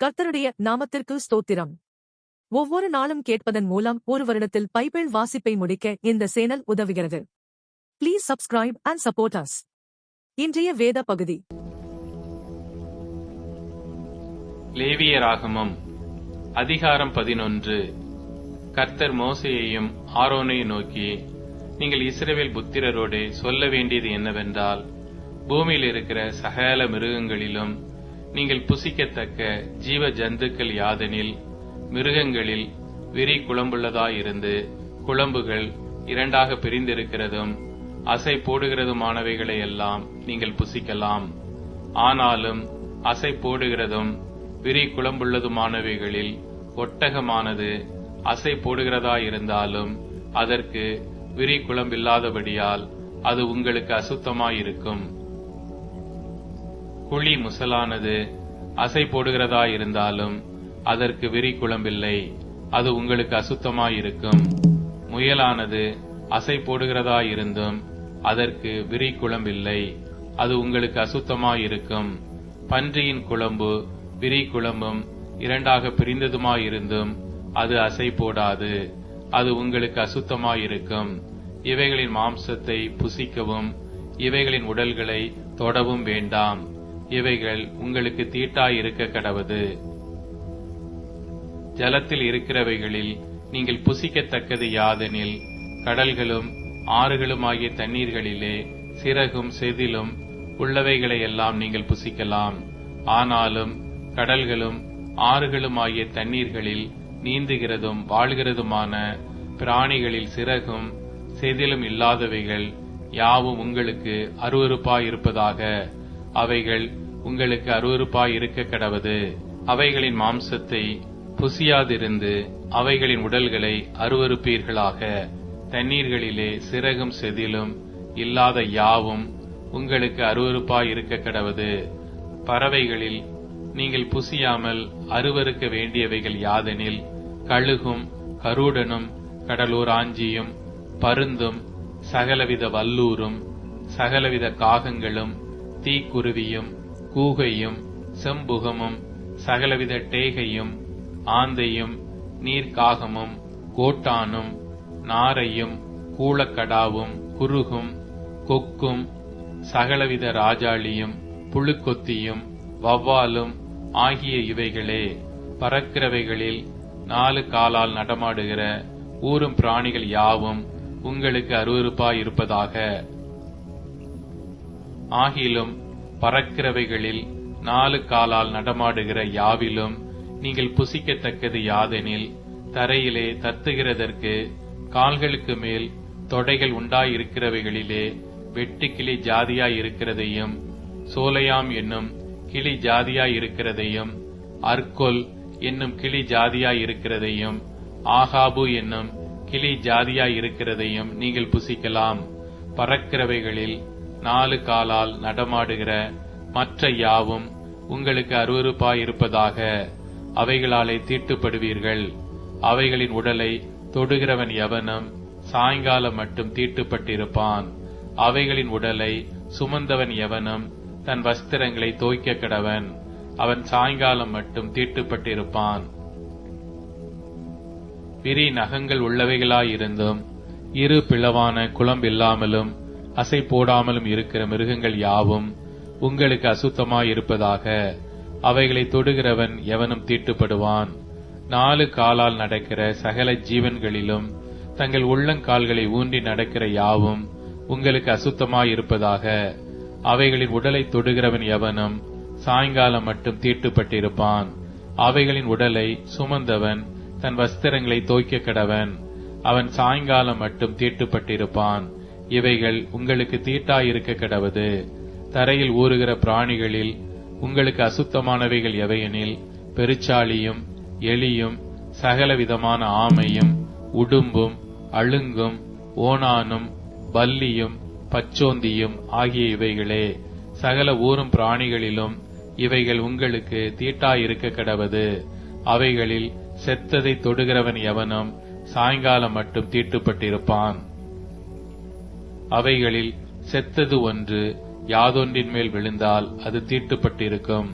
கர்த்தருடைய நாமத்திற்கு ஸ்தோத்திரம். ஒவ்வொரு நாளும் கேட்பதன் மூலம் ஒரு வருடத்தில் பைபிள் வாசிப்பை முடிக்க இந்த சேனல் உதவுகிறது. Please subscribe and support us. இன்றைய வேத பகுதி லேவியராகமம் அதிகாரம் 11. கர்த்தர் மோசேயையும் ஆரோனையும் நோக்கி, நீங்கள் இஸ்ரவேல் புத்திரரோடு சொல்ல வேண்டியது என்னவென்றால், பூமியில் இருக்கிற சகல மிருகங்களிலும் நீங்கள் புசிக்கத்தக்க ஜீவ ஜந்துக்கள் யாதெனில், மிருகங்களில் விரி குழம்புள்ளதாயிருந்து குழம்புகள் இரண்டாக பிரிந்திருக்கிறதும் அசை போடுகிறதுமானவைகளை எல்லாம் நீங்கள் புசிக்கலாம். ஆனாலும் அசை போடுகிறதும் விரி குழம்புள்ளதுமானவைகளில் ஒட்டகமானது அசை போடுகிறதாயிருந்தாலும் அதற்கு விரி குழம்பில்லாதபடியால் அது உங்களுக்கு அசுத்தமாயிருக்கும். குழி முசலானது அசை போடுகிறதாயிருந்தாலும் அதற்கு விரி குழம்பில்லை, அது உங்களுக்கு அசுத்தமாயிருக்கும். முயலானது அசை போடுகிறதாயிருந்தும் அதற்கு விரி குழம்பில்லை, அது உங்களுக்கு அசுத்தமாயிருக்கும். பன்றியின் குழம்பு விரி குழம்பும் இரண்டாக பிரிந்ததுமாயிருந்தும் அது அசை போடாது, அது உங்களுக்கு அசுத்தமாயிருக்கும். இவைகளின் மாம்சத்தை புசிக்கவும் இவைகளின் உடல்களை தொடவும் வேண்டாம், இவைகள் உங்களுக்கு தீட்டாயிருக்க கடவது. ஜலத்தில் இருக்கிறவைகளில் நீங்கள் புசிக்கத்தக்கது யாதெனில், கடல்களும் ஆறுகளும் ஆகிய தண்ணீர்களிலே சிறகும் செதிலும் உள்ளவைகளை எல்லாம் நீங்கள் புசிக்கலாம். ஆனாலும் கடல்களும் ஆறுகளும் ஆகிய தண்ணீர்களில் நீந்துகிறதும் வாழ்கிறதுமான பிராணிகளில் சிறகும் செதிலும் இல்லாதவைகள் யாவும் உங்களுக்கு அருவருப்பாயிருப்பதாக, அவைகள் உங்களுக்கு அருவருப்பாயிருக்க கடவது. அவைகளின் மாம்சத்தை புசியாதிருந்து அவைகளின் உடல்களை அருவருப்பீர்களாக. தண்ணீர்களிலே சிறகும் செதிலும் இல்லாத யாவும் உங்களுக்கு அருவருப்பாயிருக்க கடவது. பறவைகளில் நீங்கள் புசியாமல் அருவருக்க வேண்டியவைகள் யாதெனில், கழுகும் கருடனும் கடலூராஞ்சியும் பருந்தும் சகலவித வல்லூரும் சகலவித காகங்களும் தீக்குருவியும் கூகையும் செம்புகமும் சகலவித டேகையும் ஆந்தையும் நீர்க்காகமும் கோட்டானும் நாரையும் கூளக்கடாவும் குருகும் கொக்கும் சகலவித ராஜாளியும் புழுக்கொத்தியும் வவ்வாலும் ஆகிய இவைகளே. பறக்கிறவைகளில் 4 காலால் நடமாடுகிற ஊரும் பிராணிகள் யாவும் உங்களுக்கு அருவருப்பாயிருப்பதாக. ஆகிலும் பறக்கிறவைகளில் 4 காலால் நடமாடுகிற யாவிலும் நீங்கள் புசிக்கத்தக்கது யாதெனில், தரையிலே தத்துகிறதற்கு கால்களுக்கு மேல் தொடைகள் உண்டாயிருக்கிறவைகளிலே வெட்டுக்கிளி ஜாதியாயிருக்கிறதையும், சோலையாம் என்னும் கிளி ஜாதியாயிருக்கிறதையும், அர்கொல் என்னும் கிளி ஜாதியாயிருக்கிறதையும், ஆகாபு என்னும் கிளி ஜாதியாயிருக்கிறதையும் நீங்கள் புசிக்கலாம். பறக்கிறவைகளில் 4 காலால் நடமாடுகிற மற்ற யாவும் உங்களுக்கு அருவருப்பாயிருப்பதாக, அவைகளாலே தீட்டுப்படுவீர்கள். அவைகளின் உடலை தொடுகிறவன் எவனும் சாயங்காலம் மட்டும் தீட்டுப்பட்டிருப்பான். அவைகளின் உடலை சுமந்தவன் எவனும் தன் வஸ்திரங்களை தோய்க்க கடவன், அவன் சாயங்காலம் மட்டும் தீட்டுப்பட்டிருப்பான். விரி நகங்கள் உள்ளவைகளாயிருந்தும் இரு பிளவான குளம்பில்லாமலும் அசை போடாமலும் இருக்கிற மிருகங்கள் யாவும் உங்களுக்கு அசுத்தமாயிருப்பதாக, அவைகளை தொடுகிறவன் எவனும் தீட்டுப்படுவான். 4 காலால் நடக்கிற சகல ஜீவன்களிலும் தங்கள் உள்ளங்கால்களை ஊன்றி நடக்கிற யாவும் உங்களுக்கு அசுத்தமாயிருப்பதாக, அவைகளின் உடலை தொடுகிறவன் எவனும் சாயங்காலம் மட்டும் தீட்டுப்பட்டிருப்பான். அவைகளின் உடலை சுமந்தவன் தன் வஸ்திரங்களை தோய்க்க கடவன், அவன் சாயங்காலம் மட்டும் தீட்டுப்பட்டிருப்பான். இவைகள் உங்களுக்கு தீட்டாயிருக்க கடவது. தரையில் ஊறுகிற பிராணிகளில் உங்களுக்கு அசுத்தமானவைகள் எவையெனில், பெருச்சாளியும் எலியும் சகலவிதமான ஆமையும் உடும்பும் அழுங்கும் ஓணானும் பல்லியும் பச்சோந்தியும் ஆகிய இவைகளே. சகல ஊரும் பிராணிகளிலும் இவைகள் உங்களுக்கு தீட்டாயிருக்க கடவது. அவைகளில் செத்ததை தொடுகிறவன் எவனும் சாயங்காலம் மட்டும் தீட்டுப்பட்டிருப்பான். அவைகளில் செத்தது ஒன்று யாதொன்றின் மேல் விழுந்தால் அது தீட்டுப்பட்டிருக்கும்.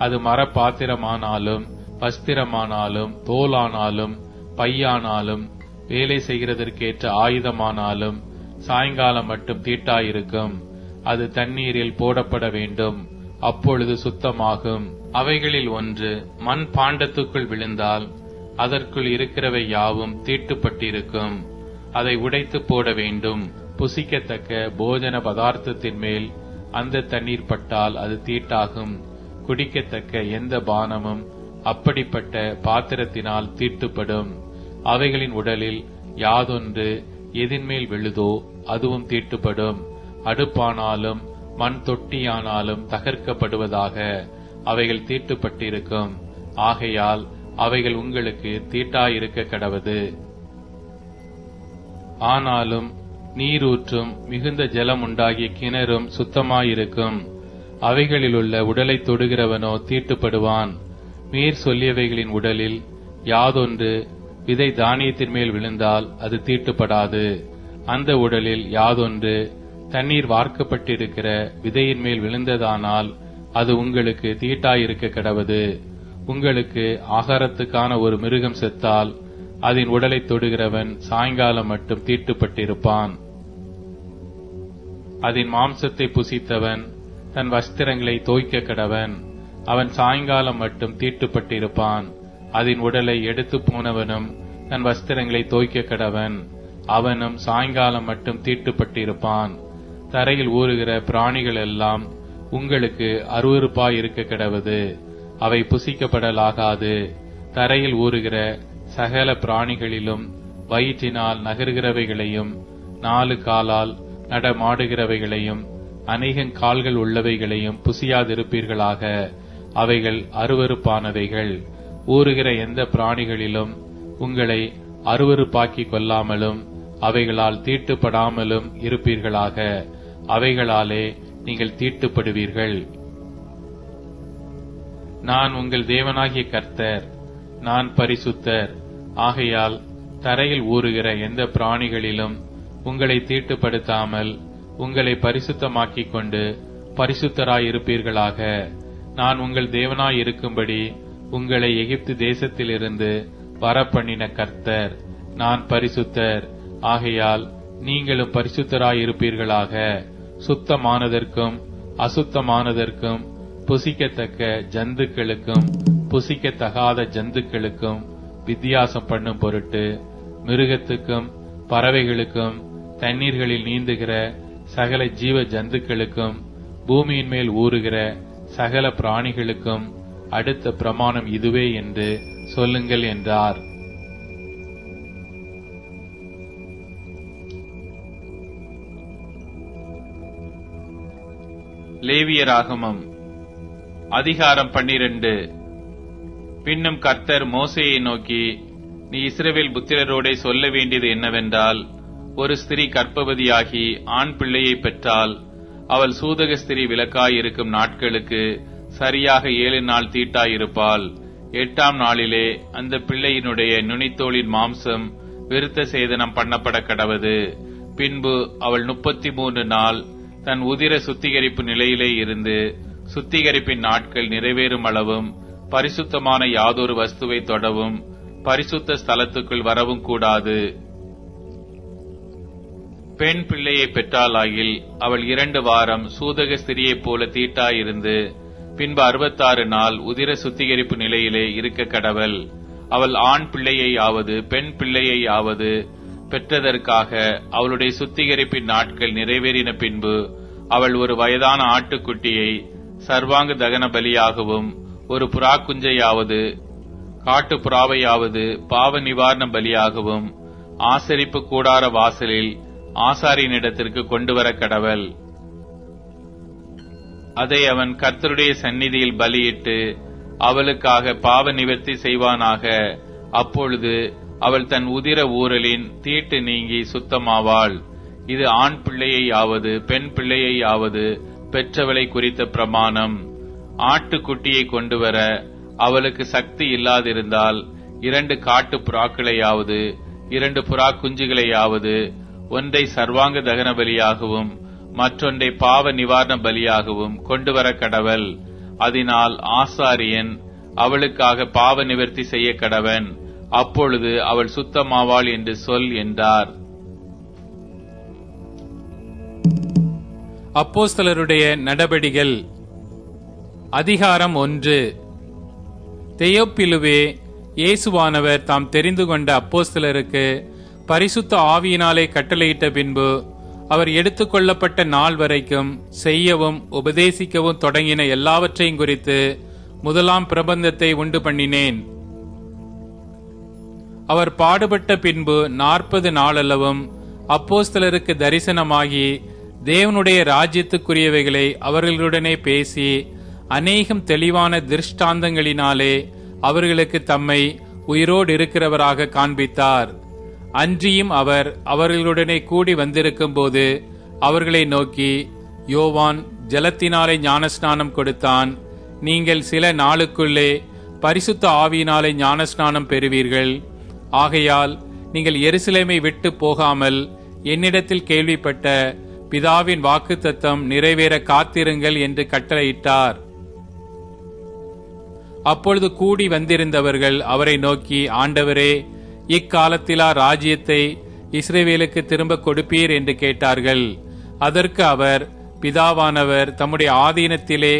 அது மரப்பாத்திரமானாலும் வஸ்திரமானாலும் தோலானாலும் பையானாலும் வேலை செய்கிறதற்கேற்ற ஆயுதமானாலும் சாயங்காலம் மட்டும் தீட்டாயிருக்கும். அது தண்ணீரில் போடப்பட வேண்டும், அப்பொழுது சுத்தமாகும். அவைகளில் ஒன்று மண் பாண்டத்துக்குள் விழுந்தால் அதற்குள் இருக்கிறவை யாவும் தீட்டுப்பட்டிருக்கும். அதை உடைத்து போட வேண்டும். புசிக்கத்தக்க போஜன பதார்த்தத்தின் மேல் அந்த தண்ணீர் பட்டால் அது தீட்டாகும். குடிக்கத்தக்க எந்த பானமும் அப்படிப்பட்ட பாத்திரத்தினால் தீட்டுப்படும். அவைகளின் உடலில் யாதொன்று எதின்மேல் விழுதோ அதுவும் தீட்டுப்படும். அடுப்பானாலும் மண் தொட்டியானாலும் தகர்க்கப்படுவதாக. அவைகள் தீட்டுப்பட்டிருக்கும். ஆகையால் அவைகள் உங்களுக்கு தீட்டாயிருக்க கடவது. ஆனாலும் நீரூற்றும் மிகுந்த ஜலம் உண்டாகிய கிணறும் சுத்தமாயிருக்கும். அவைகளிலுள்ள உடலை தொடுகிறவனோ தீட்டுப்படுவான். மேற் சொல்லியவைகளின் உடலில் யாதொன்று விதை தானியத்தின் மேல் விழுந்தால் அது தீட்டுப்படாது. அந்த உடலில் யாதொன்று தண்ணீர் வார்க்கப்பட்டிருக்கிற விதையின் மேல் விழுந்ததானால் அது உங்களுக்கு தீட்டாயிருக்க கடவது. உங்களுக்கு ஆகாரத்துக்கான ஒரு மிருகம் செத்தால் அதன் உடலை தொடுகிறவன் சாயங்காலம் மட்டும் தீட்டுப்பட்டிருப்பான். அதன் மாம்சத்தை புசித்தவன் தன் வஸ்திரங்களை தோய்க்க கடவன். அவன் சாயங்காலம் மட்டும் தீட்டுப்பட்டிருப்பான். அதன் உடலை எடுத்து போனவனும் தன் வஸ்திரங்களை தோய்க்க கடவன். அவனும் சாயங்காலம் மட்டும் தீட்டுப்பட்டிருப்பான். தரையில் ஊறுகிற பிராணிகள் எல்லாம் உங்களுக்கு அருவருப்பாயிருக்க கடவது. அவை புசிக்கப்படலாகாது. தரையில் ஊறுகிற சகல பிராணிகளிலும் வயிற்றினால் நகர்கிறவைகளையும் 4 காலால் நடமாடுகிறவைகளையும் அநேகங் கால்கள் உள்ளவைகளையும் புசியாதிருப்பீர்களாக. அவைகள் அருவருப்பானவைகள். ஊறுகிற எந்த பிராணிகளிலும் உங்களை அருவருப்பாக்கிக் கொள்ளாமலும் அவைகளால் தீட்டுப்படாமலும் இருப்பீர்களாக. அவைகளாலே நீங்கள் தீட்டுப்படுவீர்கள். நான் உங்கள் தேவனாகிய கர்த்தர், நான் பரிசுத்தர். ஆகையால் தரையில் ஊறுகிற எந்த பிராணிகளிலும் உங்களை தீட்டுப்படுத்தாமல் உங்களை பரிசுத்தமாக்கிக் கொண்டு பரிசுத்தராயிருப்பீர்களாக. நான் உங்கள் தேவனாயிருக்கும்படி உங்களை எகிப்து தேசத்திலிருந்து வரப்பண்ணின கர்த்தர், நான் பரிசுத்தர். ஆகையால் நீங்களும் பரிசுத்தராயிருப்பீர்களாக. சுத்தமானதற்கும் அசுத்தமானதற்கும் புசிக்கத்தக்க ஜந்துக்களுக்கும் புசிக்கத்தகாத ஜந்துக்களுக்கும் வித்தியாசம் பண்ணும் பொருட்டு மிருகத்துக்கும் பறவைகளுக்கும் தண்ணீர்களில் நீந்துகிற சகல ஜீவ ஜந்துக்களுக்கும் பூமியின் மேல் ஊறுகிற சகல பிராணிகளுக்கும் அடுத்த பிரமாணம் இதுவே என்று சொல்லுங்கள் என்றார். லேவியராகமம் அதிகாரம் 12. பின்னும் கர்த்தர் மோசேயை நோக்கி, நீ இஸ்ரவேல் புத்திரரோடே சொல்ல வேண்டியது என்னவென்றால், ஒரு ஸ்திரீ கர்ப்பவதியாகி ஆண் பிள்ளையை பெற்றால் அவள் சூதக ஸ்திரீ விலக்காயிருக்கும் நாட்களுக்கு சரியாக 7 நாள் தீட்டாயிருப்பாள். 8ஆம் நாளிலே அந்த பிள்ளையினுடைய நுனித்தோளின் மாம்சம் விருத்த சேதனம் பண்ணப்பட கடவது. பின்பு அவள் 33 நாள் தன் உதிர சுத்திகரிப்பு நிலையிலே இருந்து சுத்திகரிப்பின் நாட்கள் நிறைவேறும் அளவும் பரிசுத்தமான யாதொரு வஸ்துவை தொடவும் பரிசுத்த ஸ்தலத்துக்குள் வரவும் கூடாது. பெண் பிள்ளையை பெற்றாளாகில் அவள் 2 வாரம் சூதக ஸ்திரியைப் போல தீட்டாயிருந்து பின்பு 66 நாள் உதிர சுத்திகரிப்பு நிலையிலே இருக்க கடவள். அவள் ஆண் பிள்ளையையாவது பெண் பிள்ளையையாவது பெற்றதற்காக அவளுடைய சுத்திகரிப்பின் நாட்கள் நிறைவேறின பின்பு அவள் ஒரு வயதான ஆட்டுக்குட்டியை சர்வாங்க தகன பலியாகவும் ஒரு புறா குஞ்சையாவது காட்டு புறாவையாவது பாவ நிவாரண பலியாகவும் ஆசரிப்பு கூடார வாசலில் ஆசாரியனிடத்திற்கு கொண்டு வர கடவள். அதை அவன் கர்த்தருடைய சந்நிதியில் பலியிட்டு அவளுக்காக பாவ நிவர்த்தி செய்வானாக. அப்பொழுது அவள் தன் உதிர ஊரலின் தீட்டு நீங்கி சுத்தமாவாள். இது ஆண் பிள்ளையையாவது பெண் பிள்ளையையாவது பெற்றவளை குறித்த பிரமாணம். ஆட்டுக்குட்டியை கொண்டு வர அவளுக்கு சக்தி இல்லாதிருந்தால் 2 காட்டு புறாக்களையாவது 2 புறா குஞ்சுகளையாவது ஒன்றை சர்வாங்க தகன பலியாகவும் மற்றொன்றை பாவ நிவாரண பலியாகவும் கொண்டு வர கடவள். அதனால் ஆசாரியன் அவளுக்காக பாவ நிவர்த்தி செய்ய கடவன், அப்பொழுது அவள் சுத்தமாவாள் என்று சொல் என்றார். அப்போஸ்தலருடைய நடபடிகள் அதிகாரம் 1. தெயோப்பிலுவே, இயேசுவானவர் தாம் தெரிந்து கொண்ட அப்போஸ்தலருக்கு பரிசுத்த ஆவியினாலே கட்டளையிட்ட பின்பு அவர் எடுத்துக்கொள்ளப்பட்ட நாள் வரைக்கும் செய்யவும் உபதேசிக்கவும் தொடங்கின எல்லாவற்றையும் குறித்து முதலாம் பிரபந்தத்தை உண்டு பண்ணினேன். அவர் பாடுபட்ட பின்பு 40 நாளளவும் அப்போஸ்தலருக்கு தரிசனமாகி தேவனுடைய ராஜ்யத்துக்குரியவைகளை அவர்களுடனே பேசி அநேகம் தெளிவான திருஷ்டாந்தங்களினாலே அவர்களுக்கு தம்மை உயிரோடு இருக்கிறவராக காண்பித்தார். அன்றியும் அவர் அவர்களுடனே கூடி வந்திருக்கும் போது அவர்களை நோக்கி, யோவான் ஜலத்தினாலே ஞானஸ்நானம் கொடுத்தான், நீங்கள் சில நாளுக்குள்ளே பரிசுத்த ஆவியினாலே ஞானஸ்நானம் பெறுவீர்கள். ஆகையால் நீங்கள் எருசலேமை விட்டு போகாமல் என்னிடத்தில் கேள்விப்பட்ட பிதாவின் வாக்குத்தத்தம் நிறைவேற காத்திருங்கள் என்று கட்டளையிட்டார். அப்பொழுது கூடி வந்திருந்தவர்கள் அவரை நோக்கி, ஆண்டவரே, இக்காலத்திலா ராஜ்யத்தை இஸ்ரவேலுக்கு திரும்ப கொடுப்பீர் என்று கேட்டார்கள். அதற்கு அவர், பிதாவானவர் தம்முடைய ஆதீனத்திலே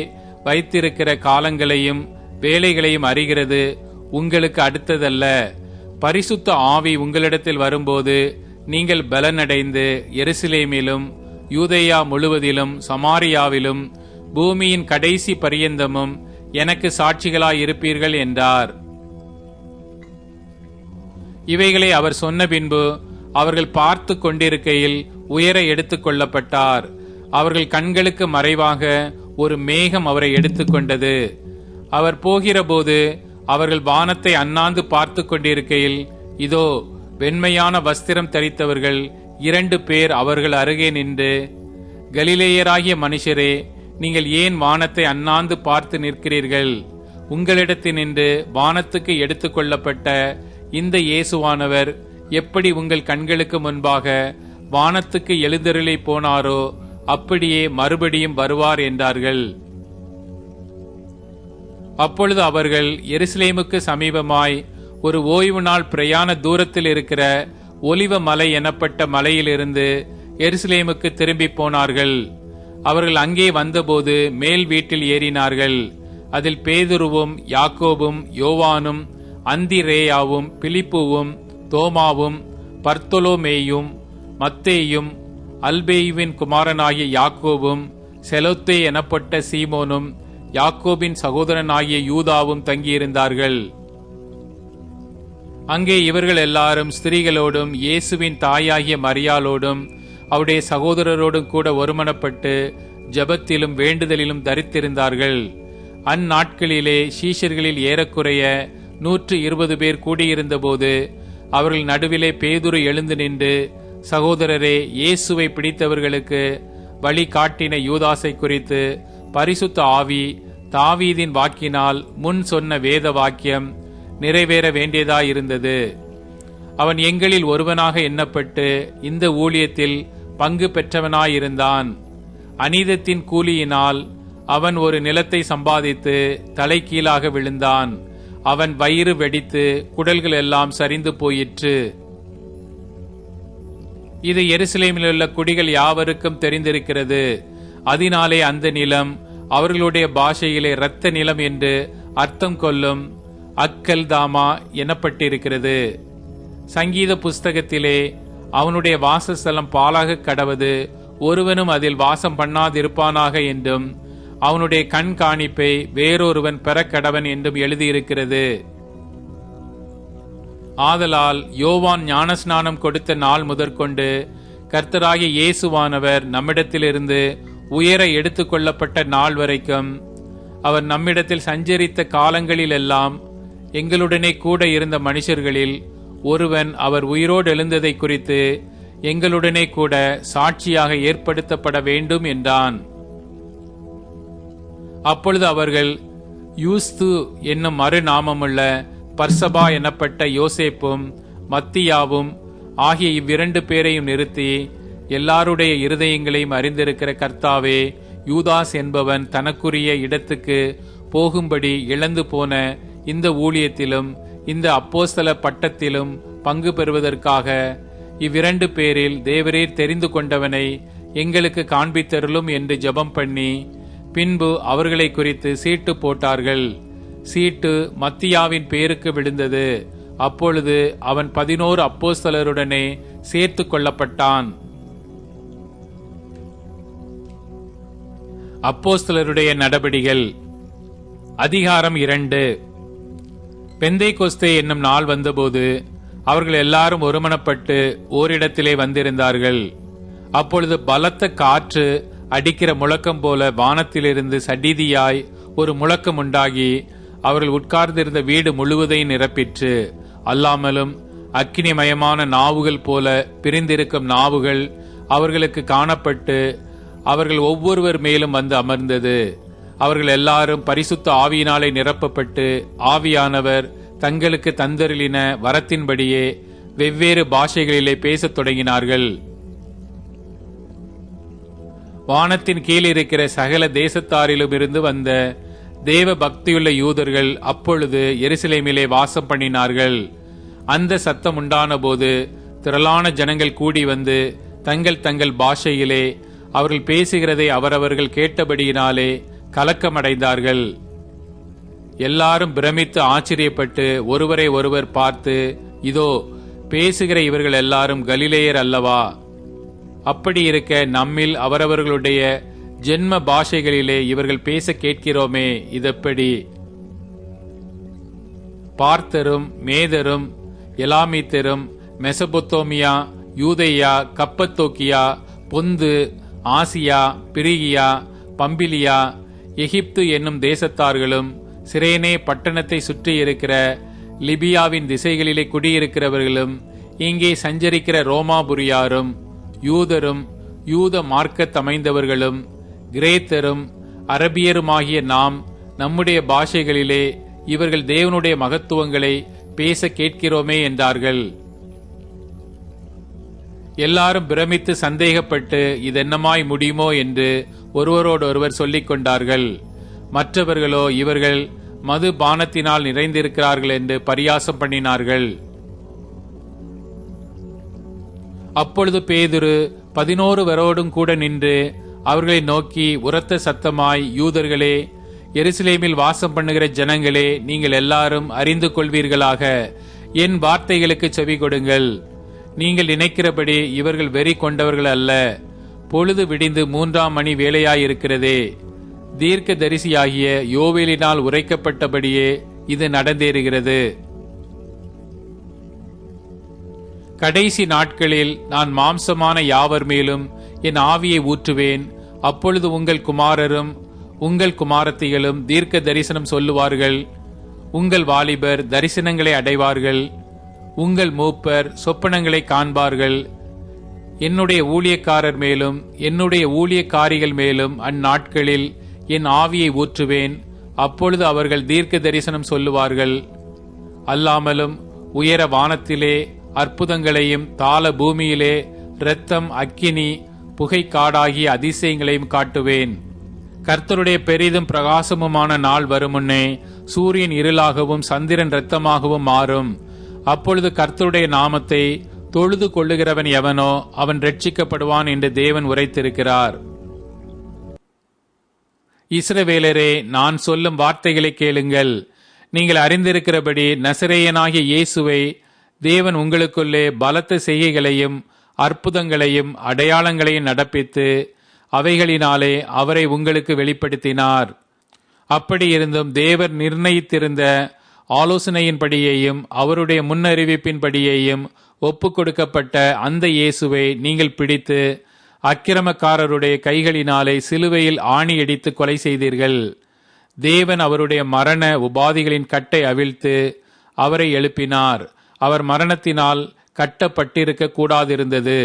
வைத்திருக்கிற காலங்களையும் வேலைகளையும் அறிகிறது உங்களுக்கு அடுத்ததல்ல. பரிசுத்த ஆவி உங்களிடத்தில் வரும்போது நீங்கள் பலனடைந்து எருசலேமிலும் யூதேயா முழுவதிலும் சமாரியாவிலும் பூமியின் கடைசி பரியந்தமும் எனக்கு சாட்சிகளாயிருப்பீர்கள் என்றார். இவைகளை அவர் சொன்ன பின்பு அவர்கள் பார்த்து கொண்டிருக்கையில் உயர எடுத்துக் கொள்ளப்பட்டார். அவர்கள் கண்களுக்கு மறைவாக ஒரு மேகம் அவரை எடுத்துக்கொண்டது. அவர் போகிறபோது அவர்கள் வானத்தை அண்ணாந்து பார்த்து கொண்டிருக்கையில், இதோ வெண்மையான வஸ்திரம் தரித்தவர்கள் 2 பேர் அவர்கள் அருகே நின்று, கலிலேயராகிய மனுஷரே, நீங்கள் ஏன் வானத்தை அண்ணாந்து பார்த்து நிற்கிறீர்கள்? உங்களிடத்தினின்று வானத்துக்கு எடுத்துக் கொள்ளப்பட்ட இந்த இயேசுவானவர் எப்படி உங்கள் கண்களுக்கு முன்பாக வானத்துக்கு எழுந்தருளி போனாரோ அப்படியே மறுபடியும் வருவார் என்றார்கள். அப்பொழுது அவர்கள் எருசலேமுக்கு சமீபமாய் ஒரு ஓய்வு நாள் பிரயாண தூரத்தில் இருக்கிற ஒலிவ மலை எனப்பட்ட மலையிலிருந்து எருசலேமுக்கு திரும்பி போனார்கள். அவர்கள் அங்கே வந்தபோது மேல் வீட்டில் ஏறினார்கள். அதில் பேதுருவும் யாக்கோபும் யோவானும் அந்திரேயாவும் பிலிப்புவும் தோமாவும் பர்த்தொலோமேயும் மத்தேயும் அல்பேயுவின் குமாரனாகிய யாக்கோபும் செலோத்தே எனப்பட்ட சீமோனும் யாக்கோபின் சகோதரனாகிய யூதாவும் தங்கியிருந்தார்கள். அங்கே இவர்கள் எல்லாரும் ஸ்திரீகளோடும் இயேசுவின் தாயாகிய மரியாளோடும் அவருடைய சகோதரரோடும் கூட ஒருமனப்பட்டு ஜெபத்திலும் வேண்டுதலிலும் தரித்திருந்தார்கள். அந்நாட்களிலே சீஷர்களில் ஏறக்குறைய 120 பேர் கூடியிருந்த போது அவர்கள் நடுவிலே பேதுரு எழுந்து நின்று, சகோதரரே, இயேசுவை பிடித்தவர்களுக்கு வழி காட்டின யூதாசை குறித்து பரிசுத்த ஆவி தாவீதின் வாக்கினால் முன் சொன்ன வேத வாக்கியம் நிறைவேற வேண்டியதாயிருந்தது. அவன் எங்களில் ஒருவனாக எண்ணப்பட்டு இந்த ஊழியத்தில் பங்கு பெற்றவனாயிருந்தான். அநீதத்தின் கூலியினால் அவன் ஒரு நிலத்தை சம்பாதித்து தலைகீழாக விழுந்தான். அவன் வயிறு வெடித்து குடல்கள் எல்லாம் சரிந்து போயிற்று. இது எருசலேமிலுள்ள குடிகள் யாவருக்கும் தெரிந்திருக்கிறது. அதனாலே அந்த நிலம் அவர்களுடைய பாஷையிலே இரத்த நிலம் என்று அர்த்தம் கொள்ளும் அக்கல்தாமா எனப்பட்டிருக்கிறது. சங்கீத புஸ்தகத்திலே அவனுடைய வாசஸ்தலம் பாழாக கடவது, ஒருவனும் அதில் வாசம் பண்ணாதிருப்பானாக என்றும் அவனுடைய கண் காணிப்பை வேறொருவன் பெறக்கடவன் என்றும் எழுதியிருக்கிறது. ஆதலால் யோவான் ஞானஸ்நானம் கொடுத்த நாள் முதற்கொண்டு கர்த்தராகிய இயேசுவானவர் நம்மிடத்திலிருந்து உயர எடுத்துக் கொள்ளப்பட்ட நாள் வரைக்கும் அவர் நம்மிடத்தில் சஞ்சரித்த காலங்களிலெல்லாம் எங்களுடனே கூட இருந்த மனுஷர்களில் ஒருவன் அவர் உயிரோடு எழுந்ததை குறித்து எங்களுடனே கூட சாட்சியாக ஏற்படுத்தப்பட வேண்டும் என்றான். அப்பொழுது அவர்கள் யூஸ்து என்னும் மறுநாமமுள்ள பர்சபா எனப்பட்ட யோசேப்பும் மத்தியாவும் ஆகிய இவ்விரண்டு பேரையும் நிறுத்தி, எல்லாருடைய இருதயங்களையும் அறிந்திருக்கிற கர்த்தாவே, யூதாஸ் என்பவன் தனக்குரிய இடத்துக்கு போகும்படி இழந்து போன இந்த ஊழியத்திலும் இந்த அப்போஸ்தல பட்டத்திலும் பங்கு பெறுவதற்காக இவ்விரண்டு பேரில் தேவரீர் தெரிந்து கொண்டவனை எங்களுக்கு காண்பித்தருளும் என்று ஜெபம் பண்ணி பின்பு அவர்களை குறித்து சீட்டு போட்டார்கள். சீட்டு மத்தியாவின் பேருக்கு விழுந்தது. அப்பொழுது அவன் 11 அப்போஸ்தலருடனே சேர்த்து கொள்ளப்பட்டான். அப்போஸ்தலருடைய நடபடிகள் அதிகாரம் 2. பெந்தைக்கோஸ்தே என்னும் நாள் வந்தபோது அவர்கள் எல்லாரும் ஒருமனப்பட்டு ஓரிடத்திலே வந்திருந்தார்கள். அப்பொழுது பலத்த காற்று அடிக்கிற முழக்கம் போல வானத்திலிருந்து சடிதியாய் ஒரு முழக்கம் உண்டாகி அவர்கள் உட்கார்ந்திருந்த வீடு முழுவதையும் நிரப்பிற்று. அல்லாமலும் அக்கினிமயமான நாவுகள் போல பிரிந்திருக்கும் நாவுகள் அவர்களுக்கு காணப்பட்டு அவர்கள் ஒவ்வொருவர் மேலும் வந்து அமர்ந்தது. அவர்கள் எல்லாரும் பரிசுத்த ஆவியினாலே நிரப்பப்பட்டு ஆவியானவர் தங்களுக்கு தந்தருளின வரத்தின்படியே வெவ்வேறு பாஷைகளிலே பேசத் தொடங்கினார்கள். வானத்தின் கீழ் இருக்கிற சகல தேசத்தாரிலும் இருந்து வந்த தேவ பக்தியுள்ள யூதர்கள் அப்பொழுது எருசலேமிலே வாசம் பண்ணினார்கள். அந்த சத்தம் உண்டான போது திரளான ஜனங்கள் கூடி வந்து தங்கள் தங்கள் பாஷையிலே அவர்கள் பேசுகிறதை அவரவர்கள் கேட்டபடியினாலே கலக்கமடைந்தார்கள். எல்லாரும் பிரமித்து ஆச்சரியப்பட்டு ஒருவரை ஒருவர் பார்த்து, இதோ பேசுகிற இவர்கள் எல்லாரும் கலிலேயர் அல்லவா? அப்படி இருக்க நம்மில் அவரவர்களுடைய ஜென்ம பாஷைகளிலே இவர்கள் பேச கேட்கிறோமே, இதெப்படி? பார்த்தரும் மேதரும் எலாமீத்தரும் மெசபொத்தோமியா, யூதேயா, கப்பத்தோக்கியா, பொந்து, ஆசியா, பிரிகியா, பம்பிலியா, எகிப்து என்னும் தேசத்தார்களும் சிரேனே பட்டணத்தை சுற்றி இருக்கிற லிபியாவின் திசைகளிலே குடியிருக்கிறவர்களும் இங்கே சஞ்சரிக்கிற ரோமாபுரியாரும் யூதரும் யூத மார்க்கத்தமைந்தவர்களும் கிரேத்தரும் அரபியருமாகிய நாம் நம்முடைய பாஷைகளிலே இவர்கள் தேவனுடைய மகத்துவங்களை பேச கேட்கிறோமே என்றார்கள். எல்லாரும் பிரமித்து சந்தேகப்பட்டு இதென்னமாய் முடியுமோ என்று ஒருவரோடொருவர் சொல்லிக் கொண்டார்கள். மற்றவர்களோ இவர்கள் மது பானத்தினால் நிறைந்திருக்கிறார்கள் என்று பரியாசம் பண்ணினார்கள். அப்பொழுது பேதுரு 11 பேரோடும் கூட நின்று அவர்களை நோக்கி உரத்த சத்தமாய், யூதர்களே, எருசலேமில் வாசம் பண்ணுகிற ஜனங்களே, நீங்கள் எல்லாரும் அறிந்து கொள்வீர்களாக, என் வார்த்தைகளுக்கு செவி கொடுங்கள். நீங்கள் நினைக்கிறபடி இவர்கள் வெறி கொண்டவர்கள் அல்ல. பொழுது விடிந்து 3ஆம் மணி வேளையாயிருக்கிறதே. தீர்க்க தரிசியாகிய யோவேலினால் உரைக்கப்பட்டபடியே இது நடந்தேறுகிறது. கடைசி நாட்களில் நான் மாம்சமான யாவர் மேலும் என் ஆவியை ஊற்றுவேன். அப்பொழுது உங்கள் குமாரரும் உங்கள் குமாரத்திகளும் தீர்க்க தரிசனம் சொல்லுவார்கள். உங்கள் வாலிபர் தரிசனங்களை அடைவார்கள். உங்கள் மூப்பர் சொப்பனங்களை காண்பார்கள். என்னுடைய ஊழியக்காரர் மேலும் என்னுடைய ஊழியக்காரிகள் மேலும் அந்நாட்களில் என் ஆவியை ஊற்றுவேன். அப்பொழுது அவர்கள் தீர்க்க தரிசனம் சொல்லுவார்கள். அல்லாமலும் உயர வானத்திலே அற்புதங்களையும் தாள பூமியிலே இரத்தம், அக்கினி, புகைக்காடாகிய அதிசயங்களையும் காட்டுவேன். கர்த்தருடைய பெரிதும் பிரகாசமுமான நாள் வருமுன்னே சூரியன் இருளாகவும் சந்திரன் இரத்தமாகவும் மாறும். அப்பொழுது கர்த்தருடைய நாமத்தை தொழுது கொள்ளுகிறவன் எவனோ அவன் ரட்சிக்கப்படுவான் என்று தேவன் உரைத்திருக்கிறார். இஸ்ரவேலரே, நான் சொல்லும் வார்த்தைகளை கேளுங்கள். நீங்கள் அறிந்திருக்கிறபடி நசரேயனாகிய இயேசுவை தேவன் உங்களுக்குள்ளே பலத்த செய்கைகளையும் அற்புதங்களையும் அடையாளங்களையும் நடப்பித்து அவைகளினாலே அவரை உங்களுக்கு வெளிப்படுத்தினார். அப்படியிருந்தும் தேவர் நிர்ணயித்திருந்த ஆலோசனையின்படியேயும் அவருடைய முன்னறிவிப்பின்படியேயும் ஒப்புக் கொடுக்கப்பட்ட அந்த இயேசுவை நீங்கள் பிடித்து அக்கிரமக்காரருடைய கைகளினாலே சிலுவையில் ஆணியடித்து கொலை செய்தீர்கள். தேவன் அவருடைய மரண உபாதிகளின் கட்டை அவிழ்த்து அவரை எழுப்பினார். அவர் மரணத்தினால் கட்டப்பட்டிருக்க கூடாதிருந்தது.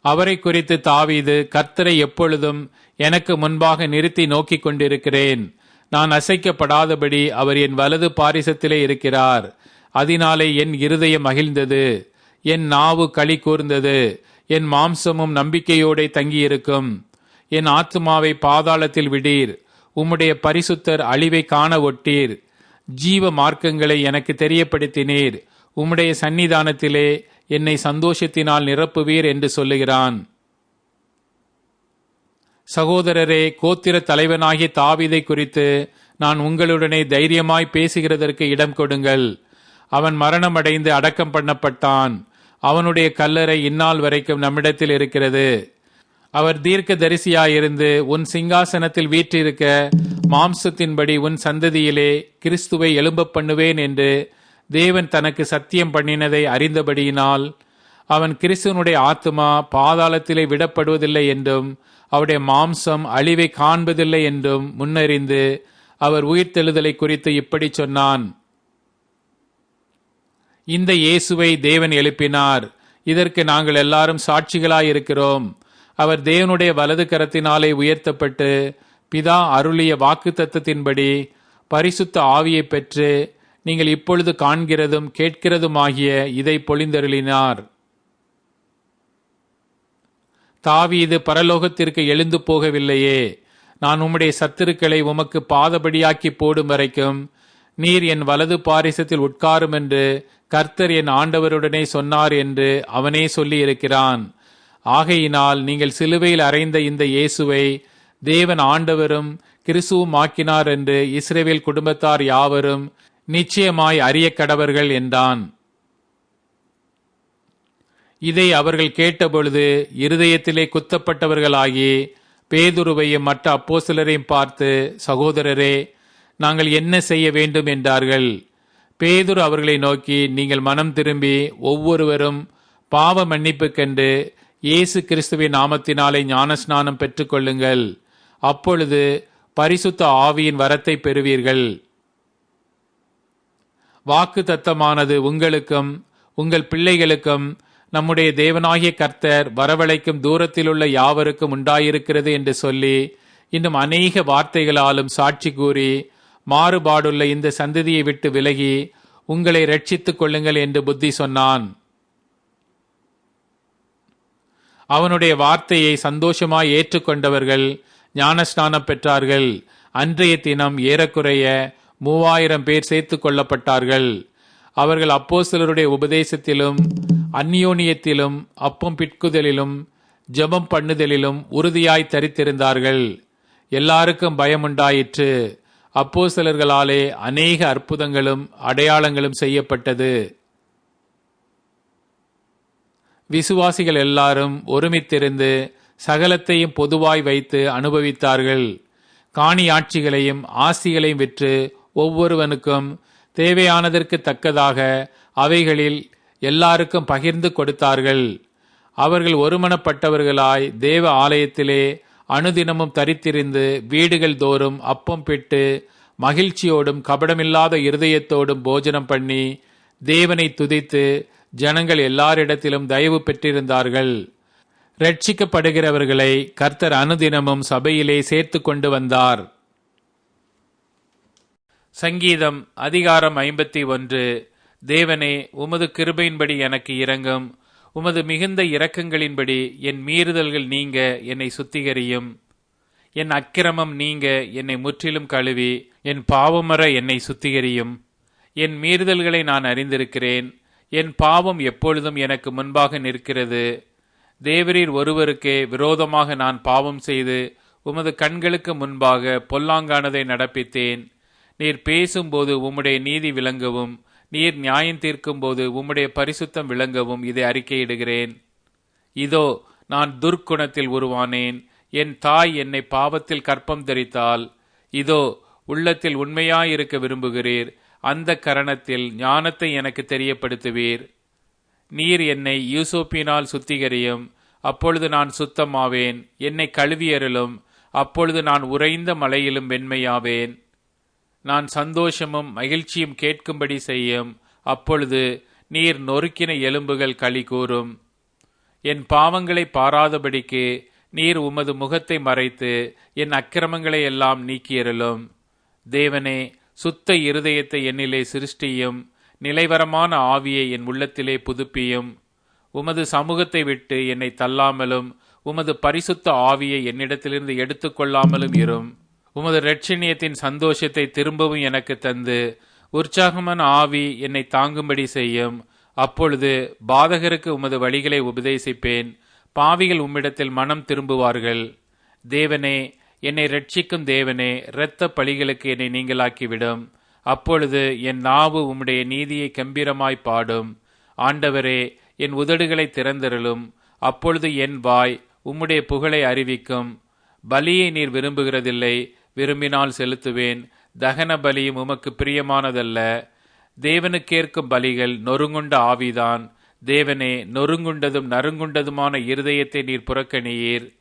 அவரை குறித்து தாவீது, கர்த்தரை எப்பொழுதும் எனக்கு முன்பாக நிறுத்தி நோக்கிக் கொண்டிருக்கிறேன். நான் அசைக்கப்படாதபடி அவர் என் வலது பாரிசத்திலே இருக்கிறார். அதனாலே என் இருதயம் மகிழ்ந்தது, என் நாவு களி கூர்ந்தது. என் மாம்சமும் நம்பிக்கையோടെ தங்கியிருக்கும். என் ஆத்துமாவை பாதாளத்தில் விடீர். உம்முடைய பரிசுத்தர் அழிவை காண ஒட்டீர். ஜீவ மார்க்கங்களை எனக்கு தெரியப்படுத்தினீர். உம்முடைய சந்நிதானத்திலே என்னை சந்தோஷத்தினால் நிரப்புவீர் என்று சொல்லுகிறான். சகோதரரே, கோத்திர தலைவனாகிய தாவீதை குறித்து நான் உங்களுடனே தைரியமாய் பேசுகிறதற்கு இடம் கொடுங்கள். அவன் மரணமடைந்து அடக்கம் பண்ணப்பட்டான். அவனுடைய கல்லறை இந்நாள் வரைக்கும் நம்மிடத்தில் இருக்கிறது. அவர் தீர்க்க தரிசியாயிருந்து உன் சிங்காசனத்தில் வீற்றிருக்க மாம்சத்தின்படி உன் சந்ததியிலே கிறிஸ்துவை எழும்ப பண்ணுவேன் என்று தேவன் தனக்கு சத்தியம் பண்ணினதை அறிந்தபடியினால் அவன் கிறிஸ்துவனுடைய ஆத்துமா பாதாளத்திலே விடப்படுவதில்லை என்றும் அவருடைய மாம்சம் அழிவை காண்பதில்லை என்றும் முன்னறிந்து அவர் உயிர்த்தெழுதலை குறித்து இப்படி சொன்னான். இந்த இயேசுவை தேவன் எழுப்பினார். இதற்கு நாங்கள் எல்லாரும் சாட்சிகளாயிருக்கிறோம். அவர் தேவனுடைய வலது கரத்தினாலே உயர்த்தப்பட்டு பிதா அருளிய வாக்குத்தத்தத்தின்படி பரிசுத்த ஆவியை பெற்று நீங்கள் இப்பொழுது காண்கிறதும் கேட்கிறதுமாகிய இதை பொழிந்தருளினார். தாவீது பரலோகத்திற்கு எழுந்து போகவில்லையே. நான் உம்முடைய சத்துருக்களை உமக்கு பாதபடியாக்கி போடும் வரைக்கும் நீர் என் வலது பாரிசத்தில் உட்காரும் என்று கர்த்தர் என் ஆண்டவருடனே சொன்னார் என்று அவனே சொல்லி இருக்கிறான். ஆகையினால் நீங்கள் சிலுவையில் அறைந்த இந்த இயேசுவை தேவன் ஆண்டவரும் கிறிஸ்துவும் ஆக்கினார் என்று இஸ்ரவேல் குடும்பத்தார் யாவரும் நிச்சயமாய் அறிய கடவர்கள் என்றான். இதை அவர்கள் கேட்டபொழுது இருதயத்திலே குத்தப்பட்டவர்களாகி பேதுருவையும் மற்ற அப்போஸ்தலரையும் பார்த்து, சகோதரரே, நாங்கள் என்ன செய்ய வேண்டும் என்றார்கள். பேதுரு அவர்களை நோக்கி, நீங்கள் மனம் திரும்பி ஒவ்வொருவரும் பாவ மன்னிப்புக்கென்று இயேசு கிறிஸ்துவின் நாமத்தினாலே ஞானஸ்நானம் பெற்றுக்கொள்ளுங்கள். அப்பொழுது பரிசுத்த ஆவியின் வரத்தை பெறுவீர்கள். வாக்கு தத்தமானது உங்களுக்கும் உங்கள் பிள்ளைகளுக்கும் நம்முடைய தேவனாகிய கர்த்தர் வரவழைக்கும் தூரத்திலுள்ள யாவருக்கும் உண்டாயிருக்கிறது என்று சொல்லி இன்னும் அநேக வார்த்தைகளாலும் சாட்சி கூறி மாறுபாடுள்ள இந்த சந்ததியை விட்டு விலகி உங்களை ரட்சித்துக் கொள்ளுங்கள் என்று புத்தி சொன்னான். அவனுடைய வார்த்தையை சந்தோஷமாய் ஏற்றுக்கொண்டவர்கள் ஞானஸ்நானம் பெற்றார்கள். அன்றைய தினம் ஏறக்குறைய 3000 பேர் சேர்த்துக் கொள்ளப்பட்டார்கள். அவர்கள் அப்போஸ்தலருடைய உபதேசத்திலும் அந்நியோனியத்திலும் அப்பம் பிட்குதலிலும் ஜெபம் பண்ணுதலிலும் உறுதியாய் தரித்திருந்தார்கள். எல்லாருக்கும் பயமுண்டாயிற்று. அப்போஸ்தலர்களாலே அநேக அற்புதங்களும் அடையாளங்களும் செய்யப்பட்டது. விசுவாசிகள் எல்லாரும் ஒருமித்திருந்து சகலத்தையும் பொதுவாய் வைத்து அனுபவித்தார்கள். காணியாட்சிகளையும் ஆசிகளையும் விற்று ஒவ்வொருவனுக்கும் தேவையானதற்கு தக்கதாக அவைகளில் எல்லாருக்கும் பகிர்ந்து கொடுத்தார்கள். அவர்கள் ஒருமனப்பட்டவர்களாய் தேவ ஆலயத்திலே அனுதினமும் தரித்திருந்து வீடுகள் தோறும் அப்பம் பிட்டு மகிழ்ச்சியோடும் கபடமில்லாத இருதயத்தோடும் போஜனம் பண்ணி தேவனை துதித்து ஜனங்கள் எல்லாரிடத்திலும் தயவு பெற்றிருந்தார்கள். ரட்சிக்கப்படுகிறவர்களை கர்த்தர் அனுதினமும் சபையிலே சேர்த்து கொண்டு வந்தார். சங்கீதம் அதிகாரம் 51. தேவனே, உமது கிருபையின்படி எனக்கு இரங்கும். உமது மிகுந்த இரக்கங்களின்படி என் மீறுதல்கள் நீங்க என்னை சுத்திகரியும். என் அக்கிரமம் நீங்க என்னை முற்றிலும் கழுவி என் பாவமற என்னை சுத்திகரியும். என் மீறுதல்களை நான் அறிந்திருக்கிறேன். என் பாவம் எப்பொழுதும் எனக்கு முன்பாக நிற்கிறது. தேவரீர் ஒருவருக்கே விரோதமாக நான் பாவம் செய்து உமது கண்களுக்கு முன்பாக பொல்லாங்கானதை நடப்பித்தேன். நீர் பேசும்போது உம்முடைய நீதி விளங்கவும், நீர் நியாயம் தீர்க்கும் போது உம்முடைய பரிசுத்தம் விளங்கவும் இதை அறிக்கையிடுகிறேன். இதோ, நான் துர்க்குணத்தில் உருவானேன். என் தாய் என்னை பாவத்தில் கற்பம் தரித்தாள். இதோ, உள்ளத்தில் உண்மையாயிருக்க விரும்புகிறீர். அந்த கரணத்தில் ஞானத்தை எனக்கு தெரியப்படுத்துவீர். நீர் என்னை யூசோப்பினால் சுத்திகரியும், அப்பொழுது நான் சுத்தமாவேன். என்னை கழுவியருளும், அப்பொழுது நான் உறைந்த மலையிலும் வெண்மையாவேன். நான் சந்தோஷமும் மகிழ்ச்சியும் கேட்கும்படி செய்யும், அப்பொழுது நீர் நொறுக்கின எலும்புகள் களி கூறும். என் பாவங்களை பாராதபடிக்கு நீர் உமது முகத்தை மறைத்து என் அக்கிரமங்களை எல்லாம் நீக்கியருளும். தேவனே, சுத்த இருதயத்தை என்னிலே சிருஷ்டியும், நிலைவரமான ஆவியை என் உள்ளத்திலே புதுப்பியும். உமது சமூகத்தை விட்டு என்னை தள்ளாமலும் உமது பரிசுத்த ஆவியை என்னிடத்திலிருந்து எடுத்துக்கொள்ளாமலும் இரும். உமது இரட்சணியத்தின் சந்தோஷத்தை திரும்பவும் எனக்கு தந்து உற்சாகமான ஆவி என்னை தாங்கும்படி செய்யும். அப்பொழுது பாதகருக்கு உமது வழிகளை உபதேசிப்பேன். பாவிகள் உம்மிடத்தில் மனம் திரும்புவார்கள். தேவனே, என்னை இரட்சிக்கும் தேவனே, இரத்த பழிகளுக்கு என்னை நீங்களாக்கிவிடும். அப்பொழுது என் நாவு உம்முடைய நீதியை கம்பீரமாய் பாடும். ஆண்டவரே, என் உதடுகளை திறந்தருளும். அப்பொழுது என் வாய் உம்முடைய புகழை அறிவிக்கும். பலியை நீர் விரும்புகிறதில்லை, விரும்பினால் செலுத்துவேன். தகன பலியும் உமக்கு பிரியமானதல்ல. தேவனுக்கேற்கும் பலிகள் நொறுங்குண்ட ஆவிதான். தேவனே, நொறுங்குண்டதும் நறுங்குண்டதுமான இருதயத்தை நீர் புறக்கணியீர்.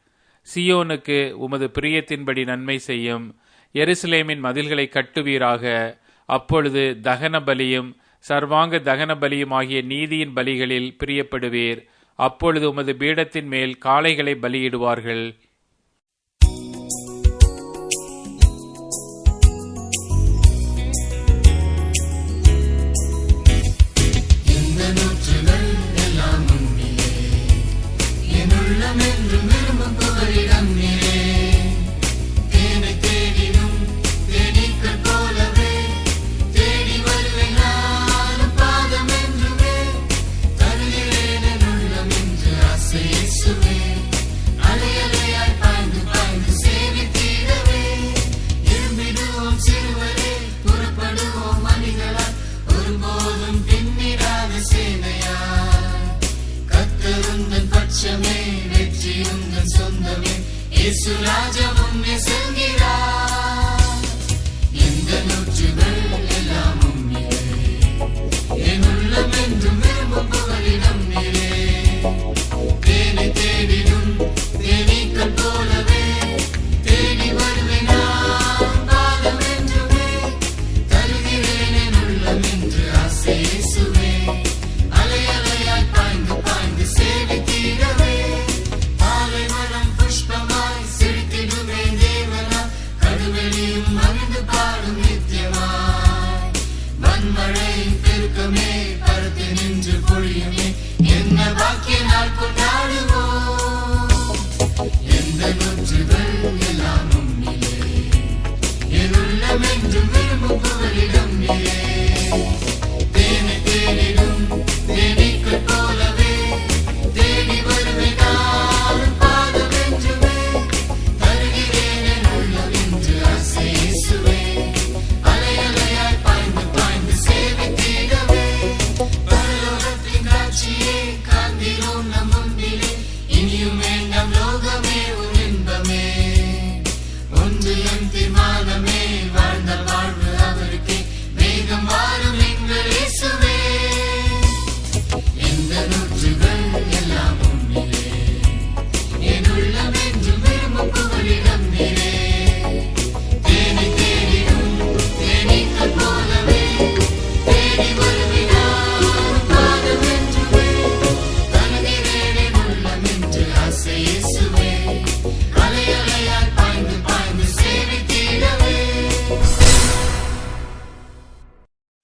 சியோனுக்கு உமது பிரியத்தின்படி நன்மை செய்யும். எருசலேமின் மதில்களை கட்டுவீராக. அப்பொழுது தகன பலியும் சர்வாங்க தகன பலியும் ஆகிய நீதியின் பலிகளில் பிரியப்படுவீர். அப்பொழுது உமது பீடத்தின் மேல் காளைகளை பலியிடுவார்கள்.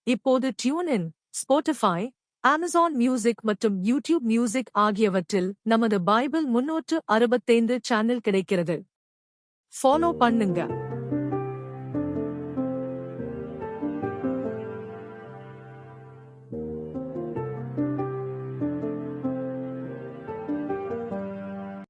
இப்போது டியூன், ஸ்பாட்டிஃபை, அமேசான் மியூசிக் மற்றும் யூடியூப் மியூசிக் ஆகியவற்றில் நமது பைபிள் 365 சேனல் கிடைக்கிறது. ஃபாலோ பண்ணுங்க.